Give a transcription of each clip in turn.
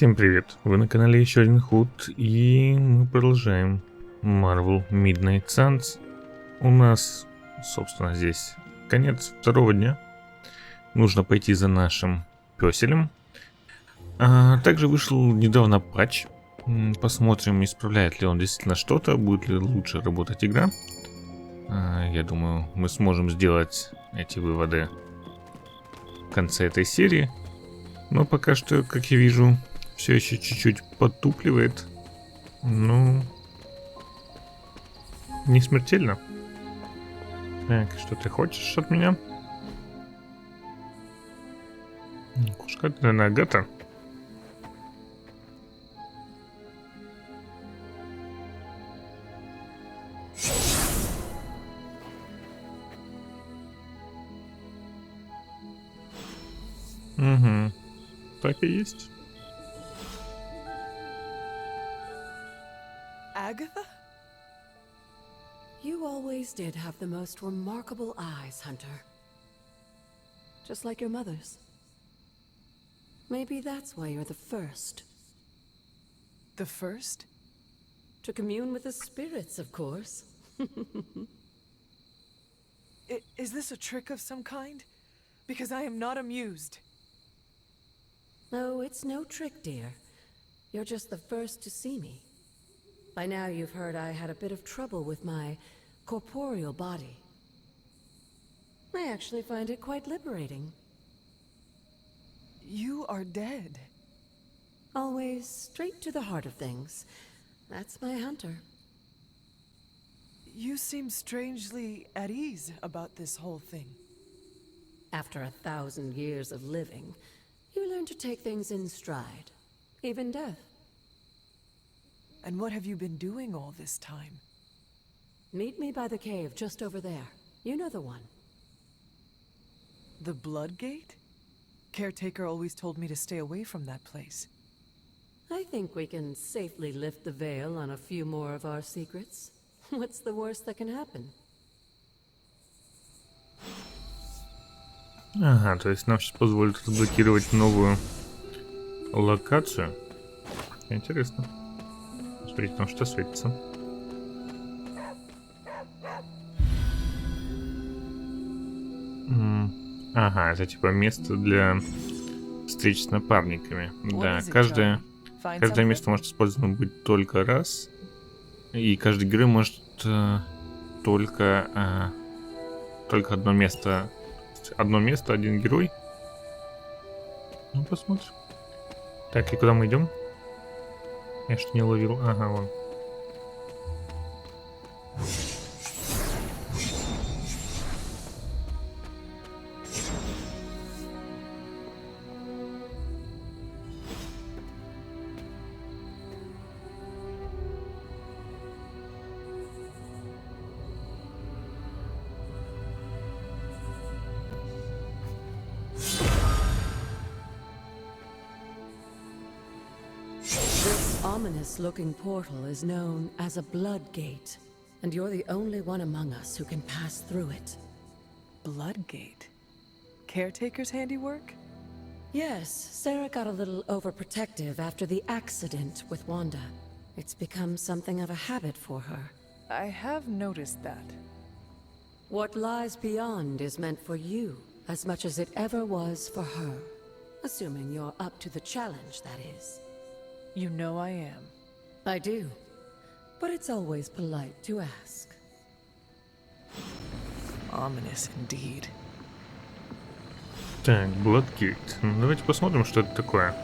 Всем привет! Вы на канале еще один худ, и мы продолжаем Marvel Midnight Suns. У нас, собственно, здесь конец второго дня. Нужно пойти за нашим песелем. Также вышел недавно патч. Посмотрим, исправляет ли он действительно что-то, будет ли лучше работать игра. Я думаю, мы сможем сделать эти выводы в конце этой серии. Но пока что, как я вижу, все еще чуть-чуть подтупливает. Ну, не смертельно. Так, что ты хочешь от меня? Кушка, это, наверное, Агата. Угу. Так и есть. Agatha? You always did have the most remarkable eyes, Hunter. Just like your mother's. Maybe that's why you're the first. The first? To commune with the spirits, of course. Is this a trick of some kind? Because I am not amused. No, it's no trick, dear. You're just the first to see me. By now you've heard I had a bit of trouble with my corporeal body. I actually find it quite liberating. You are dead. Always straight to the heart of things. That's my Hunter. You seem strangely at ease about this whole thing. After 1,000 years of living, you learn to take things in stride. Even death. And what have you been doing all this time? Meet me by the cave just over there. You know the one. The Blood Gate? Caretaker always told me to stay away from that place. I think we can safely lift the veil on a few more of our secrets. What's the worst that can happen? Ага, то есть нам сейчас позволит разблокировать новую локацию. Интересно. Смотрите, там что светится. Ага, это типа место для встреч с напарниками. Да, каждое место может использовано быть только раз. И каждой игры может только одно место. Одно место, один герой. Ну, посмотрим. Так, и куда мы идем? Я что не уловил? Ага, вон. Ominous-looking portal is known as a blood gate, and you're the only one among us who can pass through it. Blood Gate? Caretaker's handiwork? Yes, Sarah got a little overprotective after the accident with Wanda. It's become something of a habit for her. I have noticed that. What lies beyond is meant for you as much as it ever was for her. Assuming you're up to the challenge, that is. You know I am. I do. But it's always polite to ask. Ominous indeed. Так, Bloodgate. Ну, давайте посмотрим, что это такое.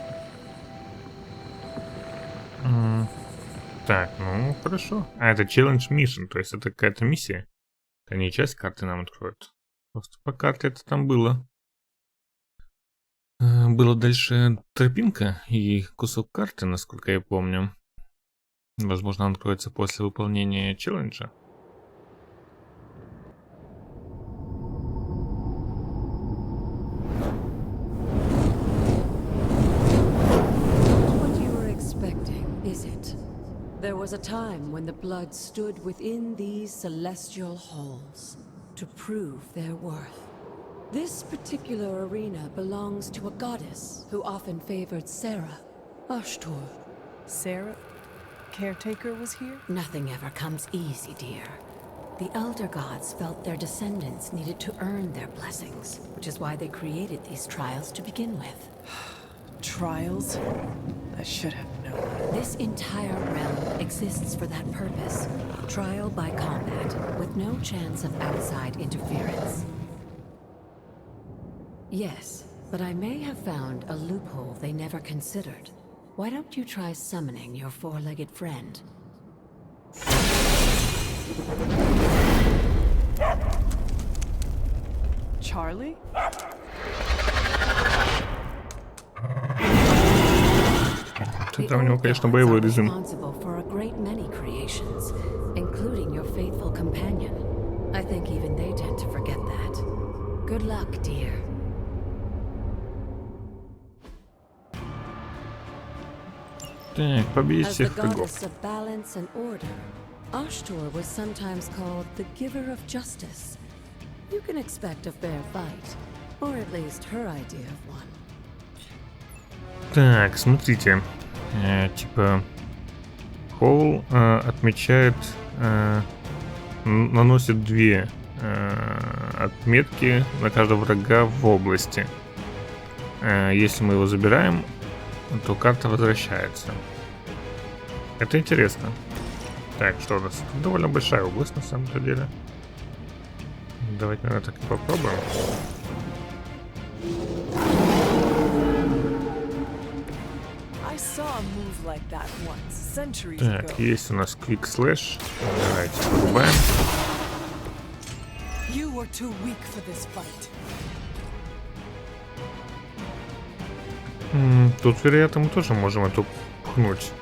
Так, ну, хорошо. Это Challenge Mission, то есть это какая-то миссия. Это не часть карты нам откроют. Просто по карте это там было. Было дальше тропинка и кусок карты, насколько я помню. Возможно, он откроется после выполнения челленджа. What you were expecting, is it? There was a time when the blood stood within these celestial halls to prove their worth. This particular arena belongs to a goddess who often favored Sarah. Ashtor. Sarah, caretaker, was here? Nothing ever comes easy, dear. The elder gods felt their descendants needed to earn their blessings, which is why they created these trials to begin with. Trials? I should have known. This entire realm exists for that purpose. Trial by combat, with no chance of outside interference. Yes, but I may have found a loophole they never considered. Why don't you try summoning your four-legged friend? Charlie? Там у него, конечно, боевой режим. Responsible for a great many creations, including your faithful companion. I think even they tend to forget that. Good luck, dear. Так, победить As the всех врагов. goddess of balance and order, Ashtor was sometimes called the giver of justice. You can expect a fair fight, or at least her idea of one. Так, смотрите. Типа, Холл отмечает, наносит 2 отметки на каждого врага в области. Если мы его забираем, то карта возвращается. Это интересно. Так, что у нас? Тут довольно большая область на самом-то деле. Давайте, наверное, так и попробуем. I saw a move like that once, centuries Так, ago. есть у нас Quick Slash. Давайте порубаем. You were too weak for this fight. Тут, вероятно, мы тоже можем эту пхнуть.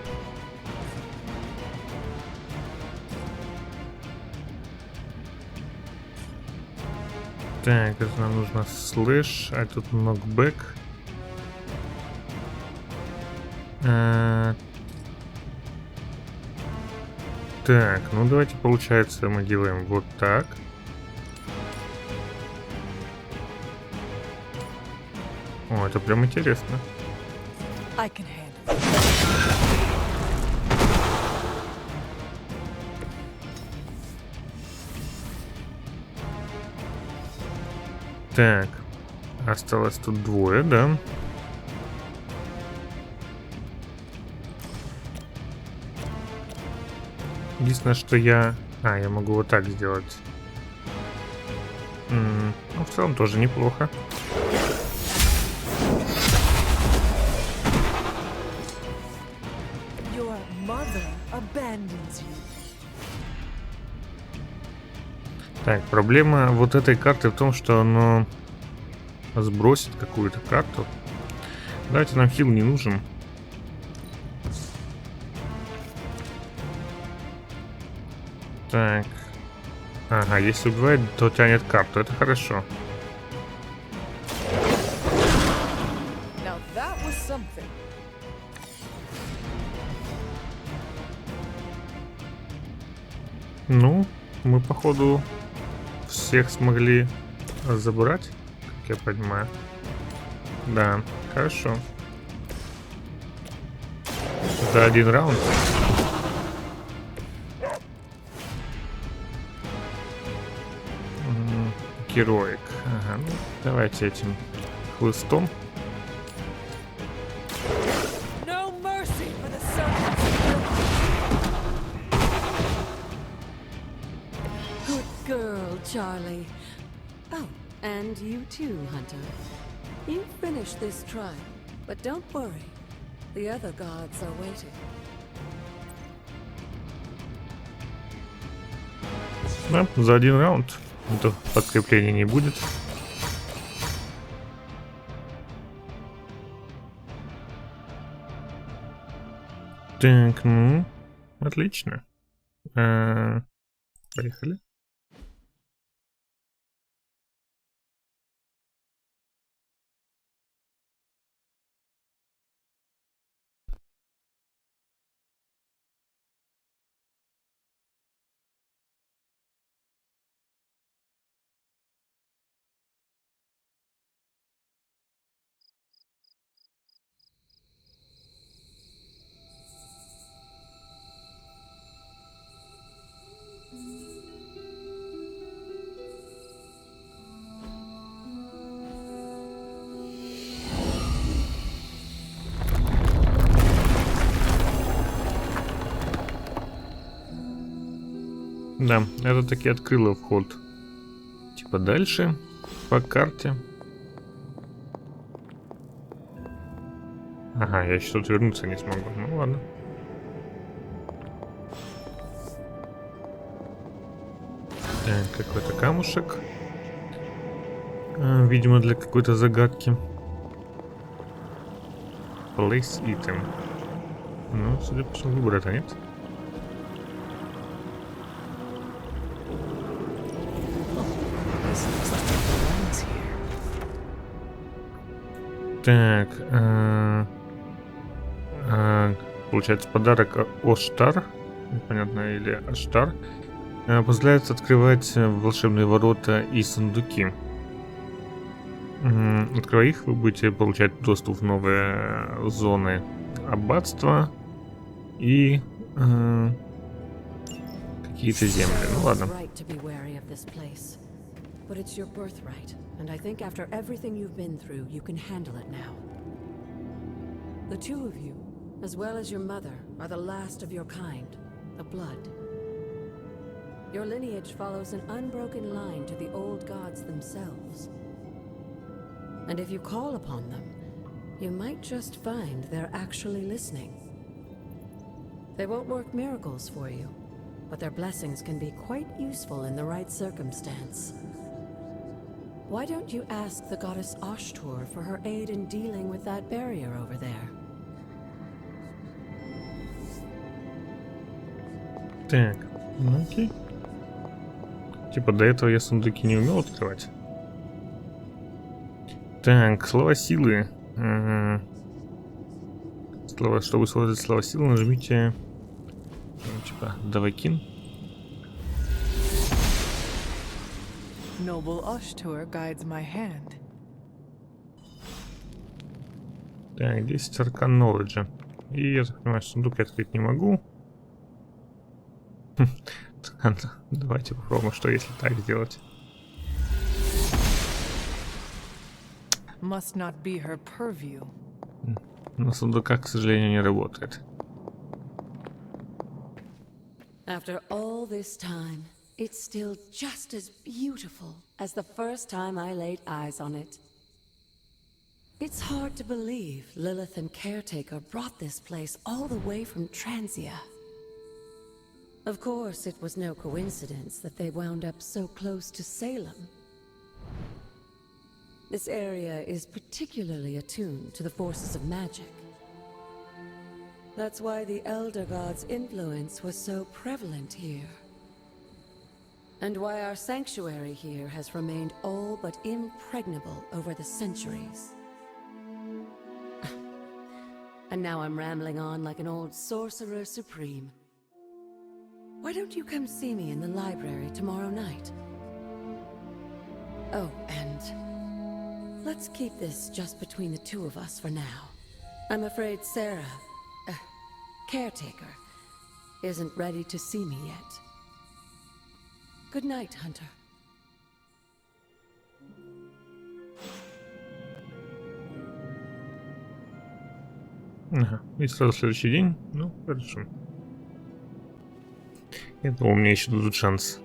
Так, это нам нужно слэш, а тут нокбэк. Так, ну давайте, получается, мы делаем вот так. О, это прям интересно. I can handle it. Так, осталось тут 2, да? Единственное, что я могу вот так сделать. Ну, в целом тоже неплохо. Your mother abandons you. Так, проблема вот этой карты в том, что оно сбросит какую-то карту. Давайте, нам хил не нужен. Так. Ага, если убивает, то тянет карту. Это хорошо. Now that was something. Ну, мы, походу, всех смогли забрать, как я понимаю. Да, хорошо. За 1 раунд. Героик. Ага, ну, давайте этим хлыстом. No mercy for the servants. Good girl, Charlie. Oh, and you too, Hunter. You finished this trial, but don't worry. The other gods are waiting. Да, за 1 раунд. Это подкрепления не будет. Так, ну, отлично. Поехали. Да, это таки открыло вход. Типа дальше по карте. Ага, я еще тут вернуться не смогу. Ну ладно. Так, какой-то камушек. Видимо, для какой-то загадки. Place item. Ну, судя по всему, выбора-то нет. This looks like it belongs here. Так, получается подарок Оштар, непонятно, или Аштар, позволяет открывать волшебные ворота и сундуки. Открывая их, вы будете получать доступ в новые зоны аббатства и какие-то земли. Ну ладно. But it's your birthright, and I think after everything you've been through, you can handle it now. The two of you, as well as your mother, are the last of your kind, the Blood. Your lineage follows an unbroken line to the old gods themselves. And if you call upon them, you might just find they're actually listening. They won't work miracles for you, but their blessings can be quite useful in the right circumstance. Why don't you ask the goddess Ashtur for her aid in dealing with that barrier over there? Так, ну окей. Типа до этого я сундуки не умел открывать. Так, слова силы. Слова, чтобы использовать слова силы, нажмите типа Давакин. Noble Ashtur guides my hand. Так, 10 аркан knowledge. И я так понимаю, сундук я открыть не могу. Давайте попробуем, что если так сделать. Must not be her purview. На сундуках, к сожалению, не работает. After all this time, it's still just as beautiful as the first time I laid eyes on it. It's hard to believe Lilith and Caretaker brought this place all the way from Transia. Of course, it was no coincidence that they wound up so close to Salem. This area is particularly attuned to the forces of magic. That's why the Elder God's influence was so prevalent here. And why our sanctuary here has remained all but impregnable over the centuries. And now I'm rambling on like an old sorcerer supreme. Why don't you come see me in the library tomorrow night? Oh, and let's keep this just between the two of us for now. I'm afraid Sarah, Caretaker, isn't ready to see me yet. Good night, Hunter. Ага, и сразу следующий день. Ну, хорошо. Я думал, у меня еще дадут шанс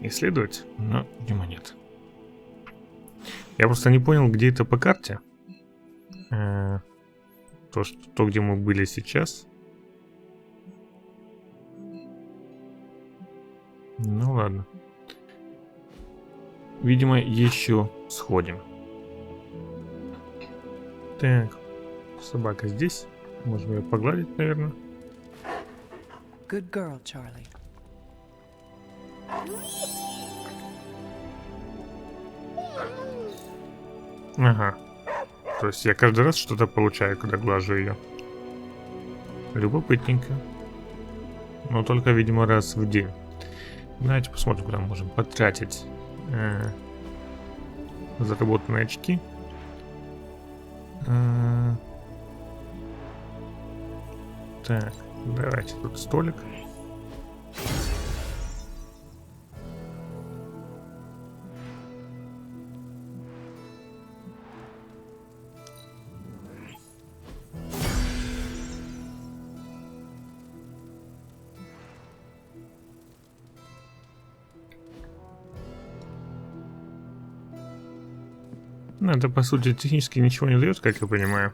исследовать, но, видимо, нет. Я просто не понял, где это по карте. То, где мы были сейчас. Ну ладно. Видимо, еще сходим. Так, собака здесь. Можем ее погладить, наверное. Good girl, Charlie. Ага. То есть я каждый раз что-то получаю, когда глажу ее. Любопытненько. Но только, видимо, раз в день. Давайте посмотрим, куда мы можем потратить заработанные очки. Так, давайте тут столик. Ну, это, по сути, технически ничего не дает, как я понимаю.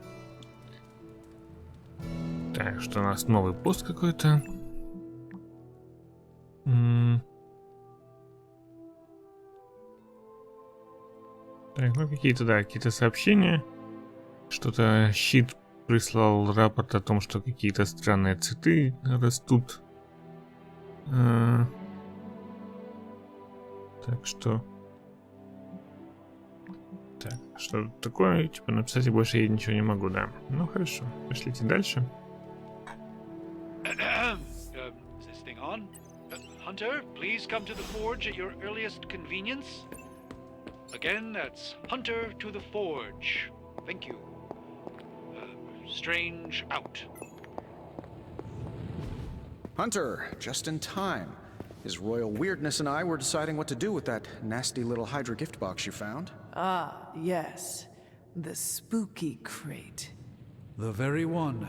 Так, что у нас новый пост какой-то. Так, ну какие-то, да, какие-то сообщения. Что-то щит прислал рапорт о том, что какие-то странные цветы растут. Так что... Так, что такое? Типа написать я больше я ничего не могу, да. Ну хорошо, пошлите дальше. Is this thing on? Hunter, please come to the forge at your earliest convenience. Again, that's Hunter to the forge. Thank you. Strange out. Hunter, just in time. His royal weirdness and I were deciding what to do with that nasty little Hydra gift box you found. Ah, yes. The spooky crate. The very one.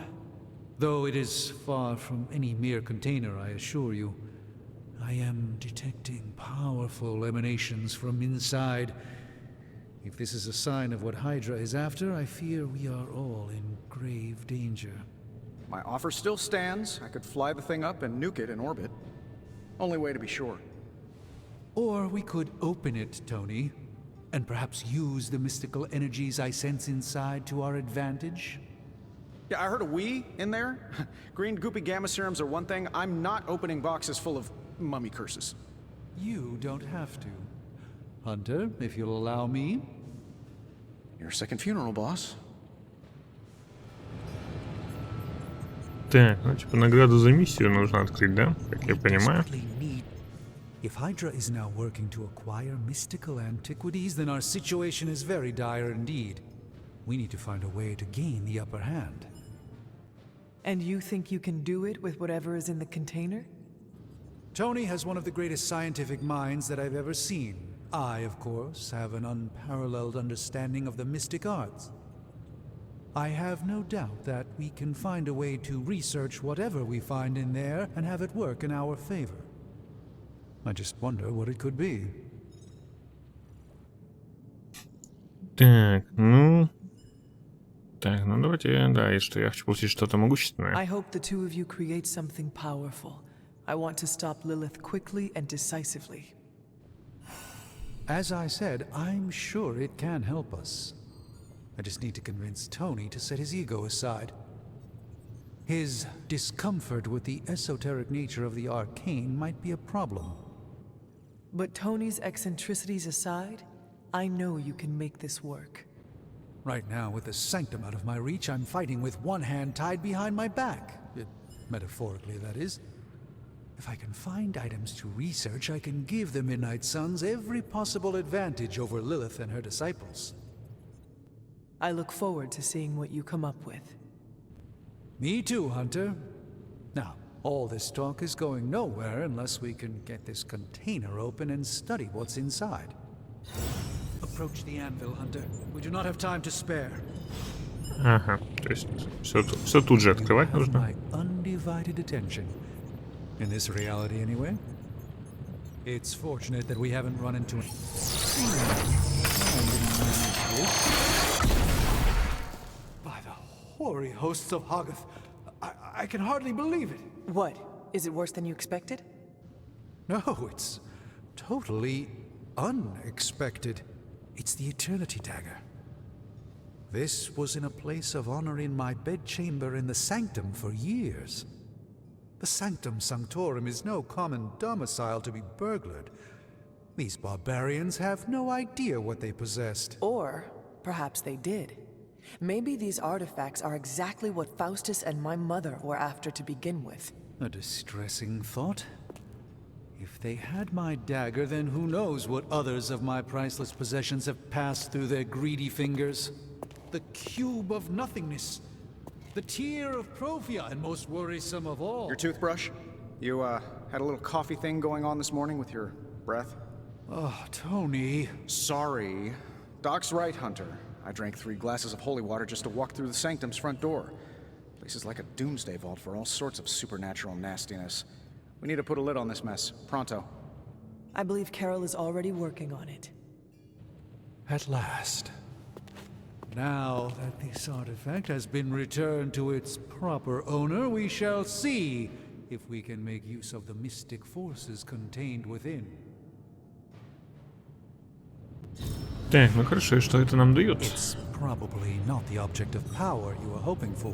Though it is far from any mere container, I assure you. I am detecting powerful emanations from inside. If this is a sign of what Hydra is after, I fear we are all in grave danger. My offer still stands. I could fly the thing up and nuke it in orbit. Only way to be sure. Or we could open it, Tony, and perhaps use the mystical energies I sense inside to our advantage. Yeah, I heard a "we" in there. Green goopy gamma serums are one thing. I'm not opening boxes full of mummy curses. You don't have to. Hunter, if you'll allow me. Your second funeral, boss. Так, ну типа награду за миссию нужно открыть, да? Как я понимаю. If Hydra is now working to acquire mystical antiquities, then our situation is very dire indeed. We need to find a way to gain the upper hand. And you think you can do it with whatever is in the container? Tony has one of the greatest scientific minds that I've ever seen. I, of course, have an unparalleled understanding of the mystic arts. I have no doubt that we can find a way to research whatever we find in there and have it work in our favor. I just wonder what it could be. Так, ну... Так, ну давайте, да, и что я хочу получить что-то могущественное. I hope the two of you create something powerful. I want to stop Lilith quickly and decisively. As I said, I'm sure it can help us. I just need to convince Tony to set his ego aside. His discomfort with the esoteric nature of the arcane might be a problem. But Tony's eccentricities aside, I know you can make this work. Right now, with the sanctum out of my reach, I'm fighting with one hand tied behind my back. Metaphorically, that is. If I can find items to research, I can give the Midnight Suns every possible advantage over Lilith and her disciples. I look forward to seeing what you come up with. Me too, Hunter. Now, all this talk is going nowhere unless we can get this container open and study what's inside. Approach the anvil, Hunter. We do not have time to spare. Ага, то есть все тут же открывать нужно. My undivided attention. In this reality, anyway. It's fortunate that we haven't run into it. By the hoary hosts of Hoggoth, I can hardly believe it. What? Is it worse than you expected? No, it's totally unexpected. It's the Eternity Dagger. This was in a place of honor in my bedchamber in the Sanctum for years. The Sanctum Sanctorum is no common domicile to be burglared. These barbarians have no idea what they possessed. Or perhaps they did. Maybe these artifacts are exactly what Faustus and my mother were after to begin with. A distressing thought. If they had my dagger, then who knows what others of my priceless possessions have passed through their greedy fingers. The cube of nothingness. The tear of Prophia, and most worrisome of all. Your toothbrush? You, had a little coffee thing going on this morning with your breath? Oh, Tony. Sorry. Doc's right, Hunter. I drank 3 glasses of holy water just to walk through the Sanctum's front door. Place is like a doomsday vault for all sorts of supernatural nastiness. We need to put a lid on this mess. Pronto. I believe Carol is already working on it. At last. Now that this artifact has been returned to its proper owner, we shall see if we can make use of the mystic forces contained within. Так, ну хорошо, и что это нам дает? It's probably not the object of power you were hoping for.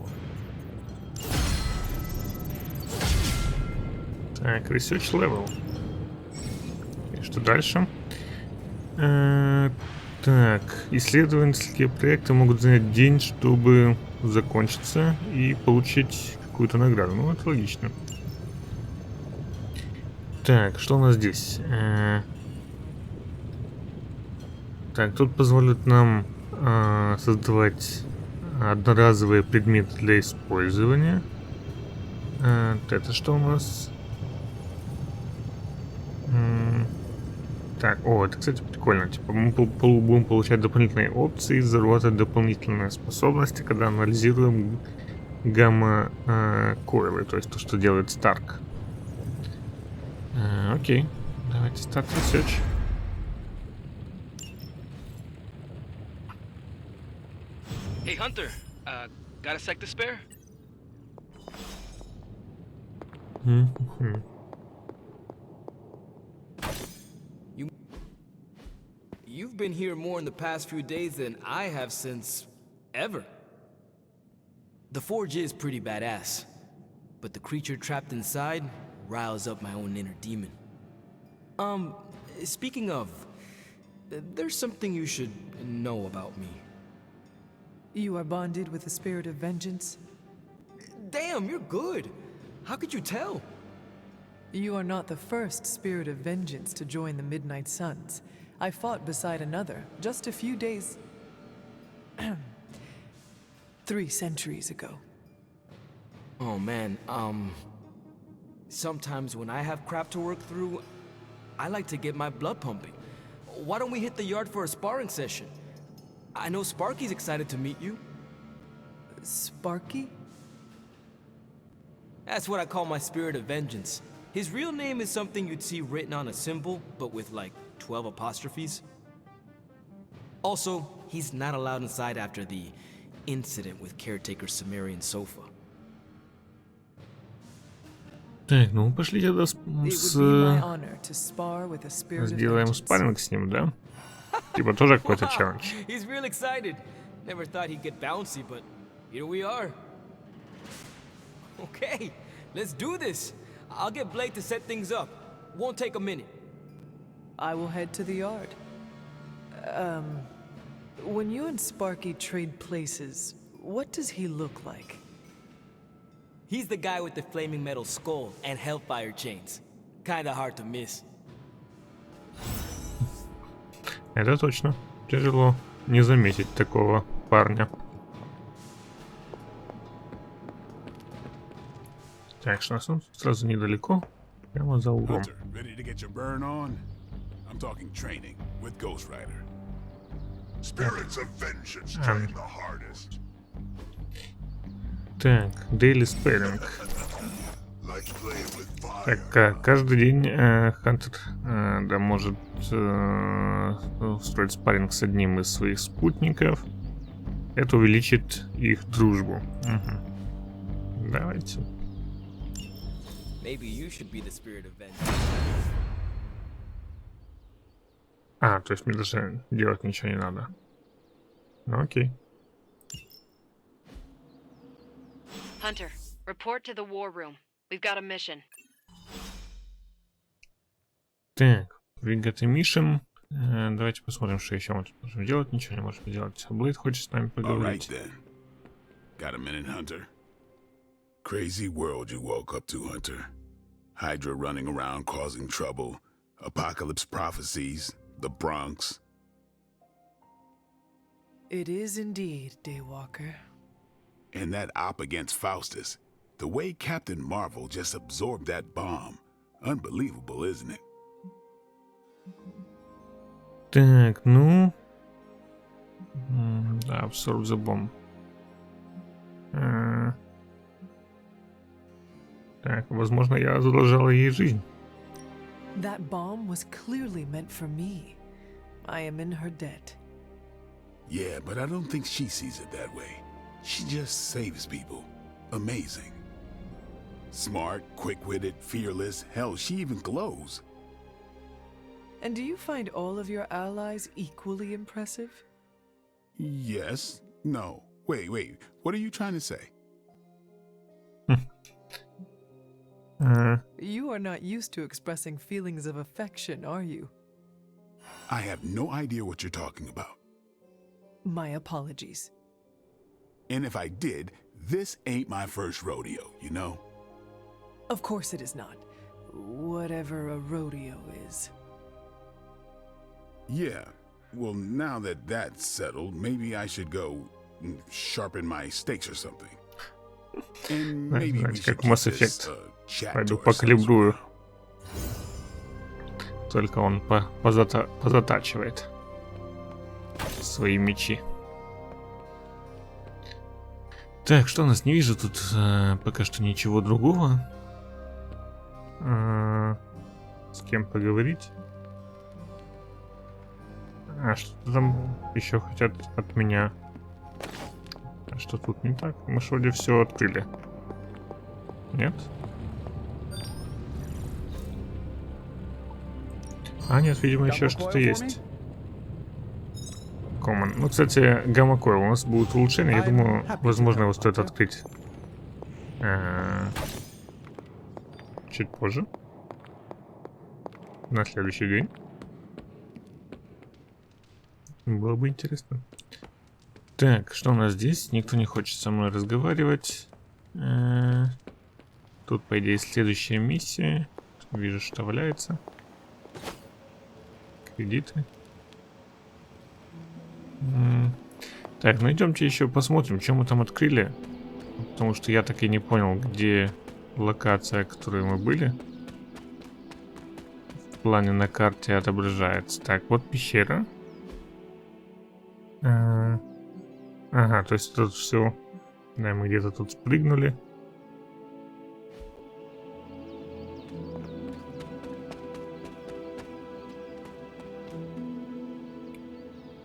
Так, research level. И что дальше? Так, исследовательские проекты могут занять день, чтобы закончиться и получить какую-то награду. Ну, это логично. Так, что у нас здесь? Так, тут позволит нам создавать одноразовые предметы для использования. Это что у нас? Так, о, это, кстати, прикольно. Типа мы будем получать дополнительные опции, заработать дополнительные способности, когда анализируем гамма-койлы, то есть то, что делает Старк. Окей, давайте start research. Hey Hunter, got a sec to spare? You've been here more in the past few days than I have since ever. The forge is pretty badass, but the creature trapped inside riles up my own inner demon. Speaking of, there's something you should know about me. You are bonded with the spirit of vengeance? Damn, you're good. How could you tell? You are not the first spirit of vengeance to join the Midnight Suns. I fought beside another just a few days... 3 centuries ago. Oh man, sometimes when I have crap to work through, I like to get my blood pumping. Why don't we hit the yard for a sparring session? I know Sparky's excited to meet you. Sparky? That's what I call my spirit of vengeance. His real name is something you'd see written on a symbol, but with like 12 apostrophes. Also, he's not allowed inside after the incident with caretaker Sumerian sofa. Так, ну пошли тогда сделаем спарринг с ним, да? Типа тоже какой-то челлендж. He's real excited. Never thought he'd get bouncy, but here we are. Okay, let's do this. I'll get Blake to set things up. Won't take a minute. I will head to the yard. When you and Sparky trade places, what does he look like? He's the guy with the flaming metal skull and hellfire chains. Kinda hard to miss. Это точно. Тяжело не заметить такого парня. Так, что у нас сразу недалеко, прямо за углом. Так, daily spelling. Так, каждый день Хантер да, может устроить спарринг с одним из своих спутников. Это увеличит их дружбу. Угу. Давайте. То есть мне даже делать ничего не надо. Ну, окей. Hunter, report to the war room. We've got a mission. Так, we got a mission. Давайте посмотрим, что еще мы тут можем делать. Ничего не можем делать. Блейд хочет с нами поговорить. Got a minute, Hunter? Crazy world you woke up to, Hunter. Hydra running around causing trouble. Apocalypse prophecies. The Bronx. It is indeed, Daywalker. And that op against Faustus. The way Captain Marvel just absorbed that bomb. Unbelievable, isn't it? Так, ну... Да, absorb the bomb. Так, возможно, я задолжал ей жизнь. That bomb was clearly meant for me. I am in her debt. Yeah, but I don't think she sees it that way. She just saves people. Amazing. Smart, quick-witted, fearless. Hell, she even glows. And do you find all of your allies equally impressive? Yes. No. Wait. What are you trying to say? You are not used to expressing feelings of affection, are you? I have no idea what you're talking about. My apologies. And if I did, this ain't my first rodeo, you know? Of course it is not. Whatever a rodeo is. Yeah. Well, now that that's settled, maybe I should go sharpen my stakes or something. And maybe we should keep this, chat Пойду to ourselves. покалибрую. Только он позатачивает свои мечи. Так, что у нас? Не вижу тут пока что ничего другого. С кем поговорить? А что там еще хотят от меня? А что тут не так? Мы же вроде все открыли. Нет? А, нет, видимо, еще что-то есть. Common. Ну, кстати, гамма-койл. У нас будет улучшение. Я думаю, возможно, его стоит открыть чуть позже. На следующий день. Было бы интересно. Так, что у нас здесь? Никто не хочет со мной разговаривать. Тут, по идее, следующая миссия. Вижу, что валяется. Кредиты. Так, ну идемте еще посмотрим, что мы там открыли. Потому что я так и не понял, где локация, в которой мы были. В плане на карте отображается. Так, вот пещера. Ага, то есть тут все. Да, мы где-то тут спрыгнули.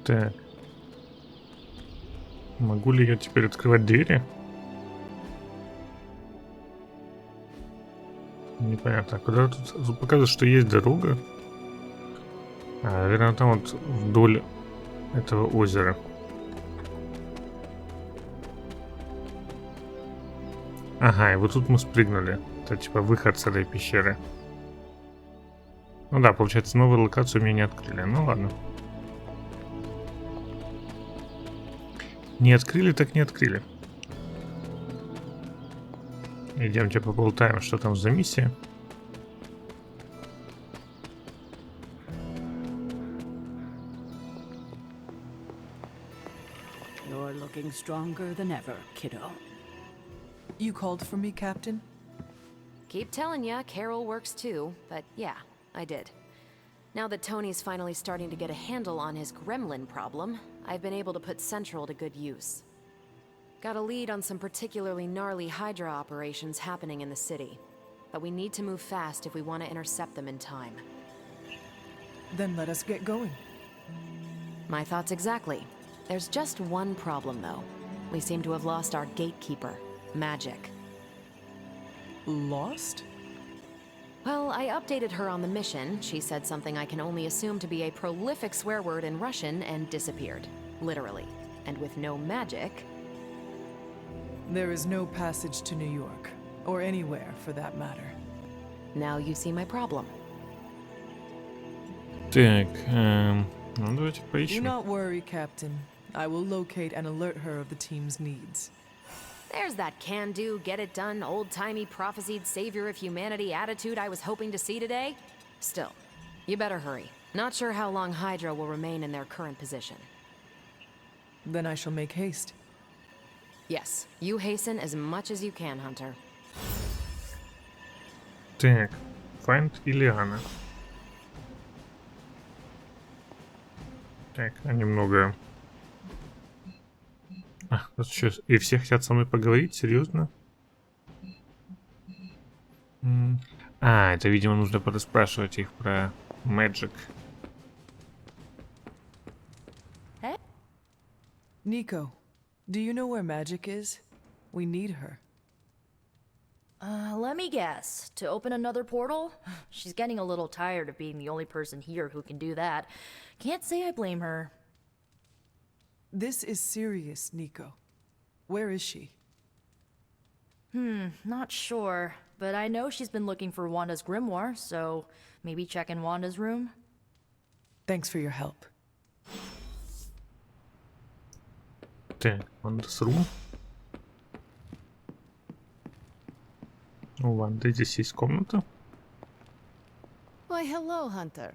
Так. Могу ли я теперь открывать двери? Непонятно. Куда тут показывает, что есть дорога? Наверное, там вот вдоль этого озера. Ага, и вот тут мы спрыгнули. Это типа выход с этой пещеры. Ну да, получается, новую локацию мне не открыли. Ну ладно. Не открыли, так не открыли. Идемте поболтаем, что там за миссия. You're looking stronger than ever, kiddo. You called for me, Captain? Keep telling ya, Carol works too, but yeah, I did. Now that Tony's finally starting to get a handle on his gremlin problem, I've been able to put Central to good use. Got a lead on some particularly gnarly Hydra operations happening in the city. But we need to move fast if we want to intercept them in time. Then let us get going. My thoughts exactly. There's just one problem, though. We seem to have lost our gatekeeper, Magic. Lost? Well, I updated her on the mission. She said something I can only assume to be a prolific swear word in Russian and disappeared. Literally. And with no magic... There is no passage to New York. Or anywhere, for that matter. Now you see my problem. Так, ну давайте Do поищем. not worry, Captain. I will locate and alert her of the team's needs. There's that can-do, get-it-done, old-timey prophesied savior of humanity attitude I was hoping to see today. Still, you better hurry. Not sure how long Hydra will remain in their current position. Then I shall make haste. Yes, you hasten as much as you can, Hunter. Так, Find Ильяна. Так, а немного... тут сейчас и все хотят со мной поговорить, серьезно? Это, видимо, нужно пораспрашивать их про Magic. Nico, do you know where Magic is? We need her. Let me guess. To open another portal? She's getting a little tired of being the only person here who can do that. Can't say I blame her. This is serious, Nico. Where is she? Not sure. But I know she's been looking for Wanda's grimoire, so maybe check in Wanda's room? Thanks for your help. Так, Wanda's room. У Ванды здесь есть комната. Why, hello, Hunter.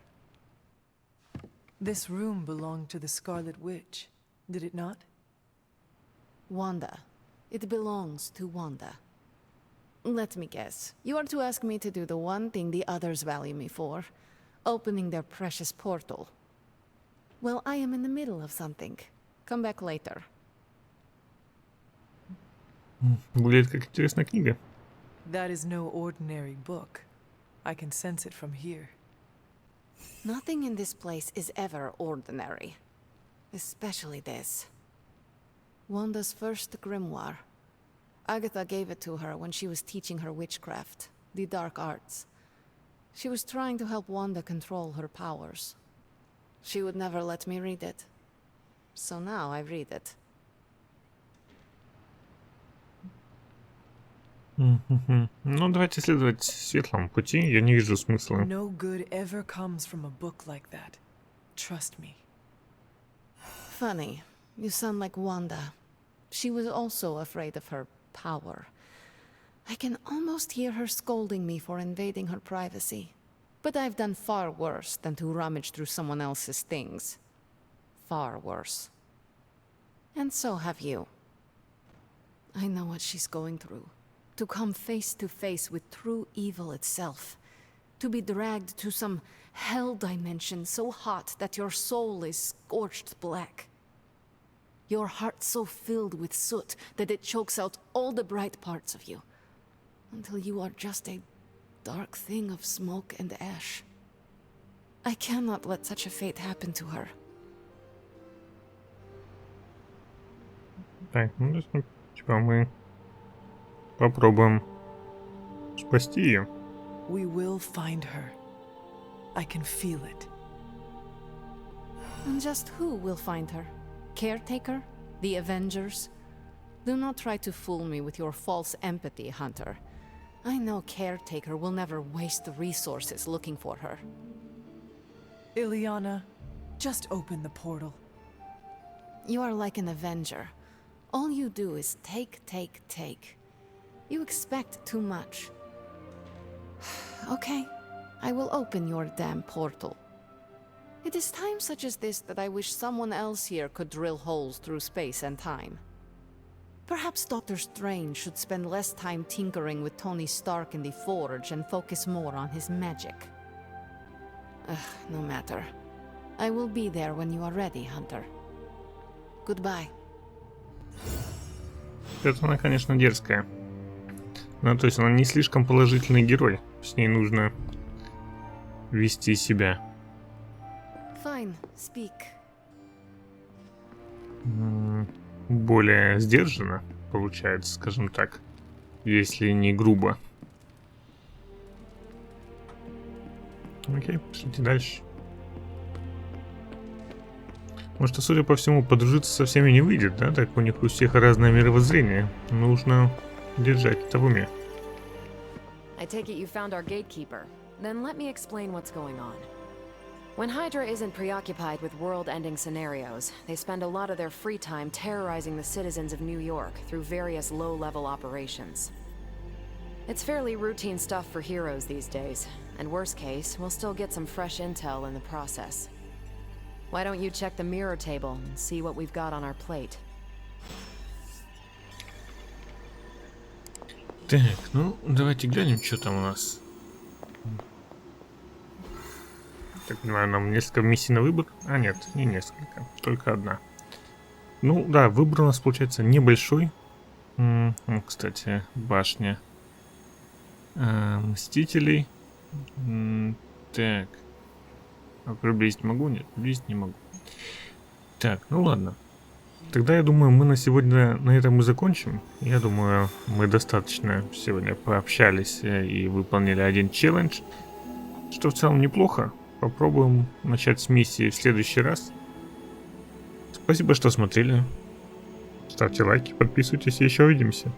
This room belonged to the Scarlet Witch, did it not? Wanda. It belongs to Wanda. Let me guess. You are to ask me to do the one thing the others value me for. Opening their precious portal. Well, I am in the middle of something. Come back later. Выглядит как интересная книга. That is no ordinary book. I can sense it from here. Nothing in this place is ever ordinary. Especially this. Wanda's first grimoire. Agatha gave it to her when she was teaching her witchcraft, the dark arts. She was trying to help Wanda control her powers. She would never let me read it. So now I read it. Ну, давайте следовать светлому пути. Я не вижу смысла. No good ever comes from a book like that. Trust me. Funny. You sound like Wanda. She was also afraid of her power. I can almost hear her scolding me for invading her privacy. But I've done far worse than to rummage through someone else's things. Far worse. And so have you. I know what she's going through. To come face to face with true evil itself. To be dragged to some hell dimension so hot that your soul is scorched black. Your heart so filled with soot that it chokes out all the bright parts of you. Until you are just a dark thing of smoke and ash. I cannot let such a fate happen to her. Так, ну, типа мы попробуем спасти ее. We will find her. I can feel it. And just who will find her? Caretaker? The Avengers? Do not try to fool me with your false empathy, Hunter. I know Caretaker will never waste the resources looking for her. Ileana, just open the portal. You are like an Avenger. All you do is take, take, take. You expect too much. Okay, I will open your damn portal. It is times such as this that I wish someone else here could drill holes through space and time. Perhaps Doctor Strange should spend less time tinkering with Tony Stark in the Forge and focus more on his magic. No matter. I will be there when you are ready, Hunter. Goodbye. Это она, конечно, дерзкая. Ну, то есть она не слишком положительный герой. С ней нужно вести себя. Fine, speak. Более сдержанно, получается, скажем так. Если не грубо. Окей, пошлите дальше. Может, судя по всему, подружиться со всеми не выйдет, да? Так у них у всех разное мировоззрение. Нужно держать это в уме. I take it you found our gatekeeper. Then let me explain what's going on. When Hydra isn't preoccupied with world-ending scenarios, they spend a lot of their free time terrorizing the citizens of New York through various low-level operations. It's fairly routine stuff for heroes these days, and worst case, we'll still get some fresh intel in the process. Why don't you check the mirror table and see what we've got on our plate? Так, ну, давайте глянем, что там у нас. Так понимаю, нам несколько миссий на выбор. А нет, не несколько, только одна. Ну да, выбор у нас получается небольшой. Кстати, башня Мстителей. Так. А приблизить могу? Нет, приблизить не могу. Так, ну ладно. Тогда я думаю, мы на сегодня на этом и закончим. Я думаю, мы достаточно сегодня пообщались и выполнили один челлендж, что в целом неплохо. Попробуем начать с миссии в следующий раз. Спасибо, что смотрели. Ставьте лайки, подписывайтесь и еще увидимся.